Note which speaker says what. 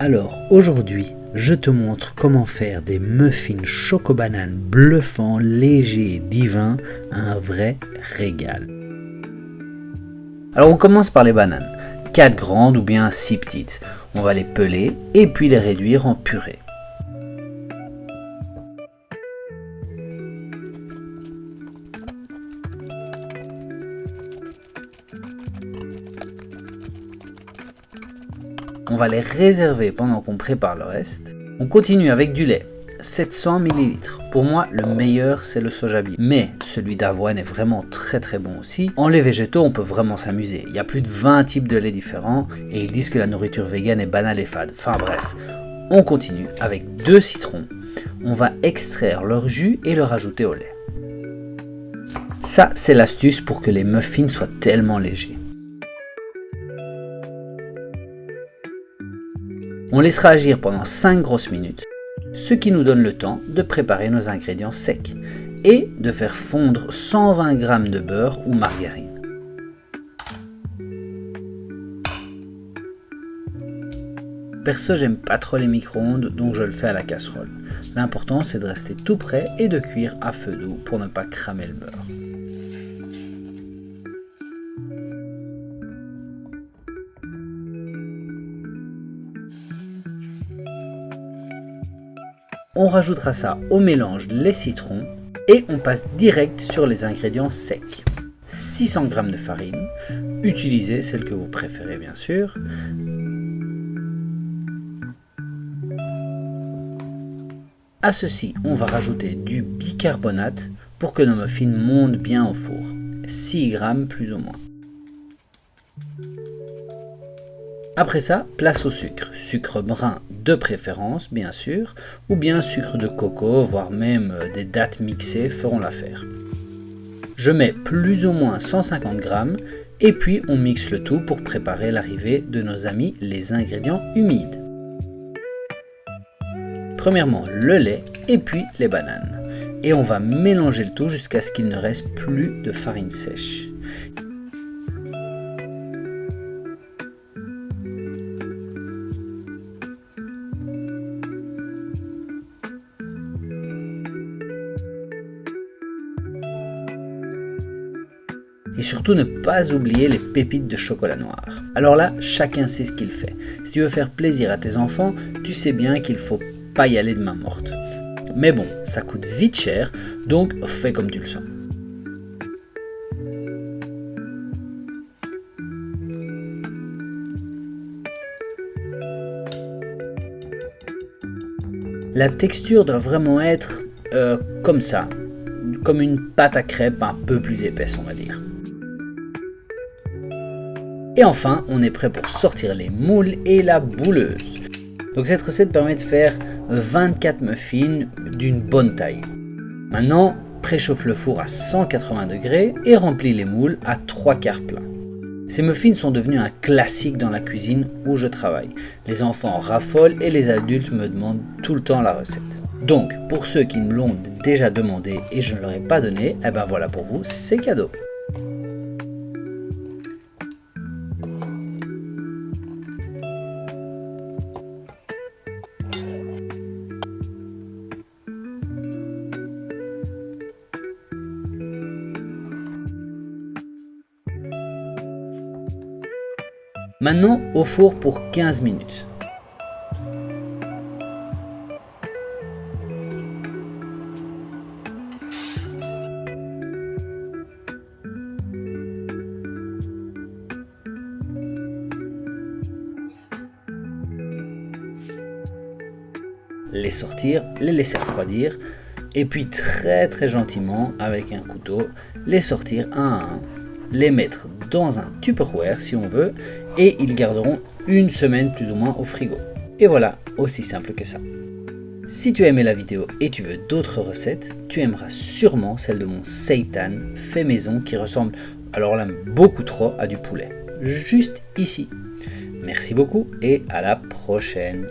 Speaker 1: Alors aujourd'hui, je te montre comment faire des muffins choco-banane bluffants, légers et divins, un vrai régal. Alors on commence par les bananes, 4 grandes ou bien 6 petites. On va les peler et puis les réduire en purée. On va les réserver pendant qu'on prépare le reste. On continue avec du lait, 700 ml. Pour moi, le meilleur, c'est le soja bio. Mais celui d'avoine est vraiment très bon aussi. En lait végétaux, on peut vraiment s'amuser. Il y a plus de 20 types de lait différents et ils disent que la nourriture végane est banale et fade. Enfin bref, on continue avec 2 citrons. On va extraire leur jus et le rajouter au lait. Ça, c'est l'astuce pour que les muffins soient tellement légers. On laissera agir pendant 5 grosses minutes, ce qui nous donne le temps de préparer nos ingrédients secs et de faire fondre 120 g de beurre ou margarine. Perso, j'aime pas trop les micro-ondes, donc je le fais à la casserole. L'important, c'est de rester tout prêt et de cuire à feu doux pour ne pas cramer le beurre. On rajoutera ça au mélange les citrons et on passe direct sur les ingrédients secs. 600 g de farine, utilisez celle que vous préférez bien sûr. À ceci, on va rajouter du bicarbonate pour que nos muffins montent bien au four. 6 g plus ou moins. Après ça, place au sucre. Sucre brun de préférence, bien sûr, ou bien sucre de coco, voire même des dattes mixées feront l'affaire. Je mets plus ou moins 150 g et puis on mixe le tout pour préparer l'arrivée de nos amis les ingrédients humides. Premièrement, le lait et puis les bananes. Et on va mélanger le tout jusqu'à ce qu'il ne reste plus de farine sèche. Et surtout ne pas oublier les pépites de chocolat noir. Alors là, chacun sait ce qu'il fait. Si tu veux faire plaisir à tes enfants, tu sais bien qu'il faut pas y aller de main morte. Mais bon, ça coûte vite cher, donc fais comme tu le sens. La texture doit vraiment être comme ça, comme une pâte à crêpes un peu plus épaisse, on va dire. Et enfin, on est prêt pour sortir les moules et la bouleuse. Donc cette recette permet de faire 24 muffins d'une bonne taille. Maintenant, préchauffe le four à 180 degrés et remplis les moules à 3/4 plein. Ces muffins sont devenus un classique dans la cuisine où je travaille. Les enfants raffolent et les adultes me demandent tout le temps la recette. Donc, pour ceux qui me l'ont déjà demandé et je ne leur ai pas donné, eh ben voilà pour vous, c'est cadeau. Maintenant, au four pour 15 minutes. Les sortir, les laisser refroidir et puis très gentiment avec un couteau les sortir un à un, les mettre dans un Tupperware si on veut et ils garderont une semaine plus ou moins au frigo. Et voilà, aussi simple que ça. Si tu as aimé la vidéo et tu veux d'autres recettes, tu aimeras sûrement celle de mon seitan fait maison qui ressemble alors là beaucoup trop à du poulet. Juste ici. Merci beaucoup et à la prochaine.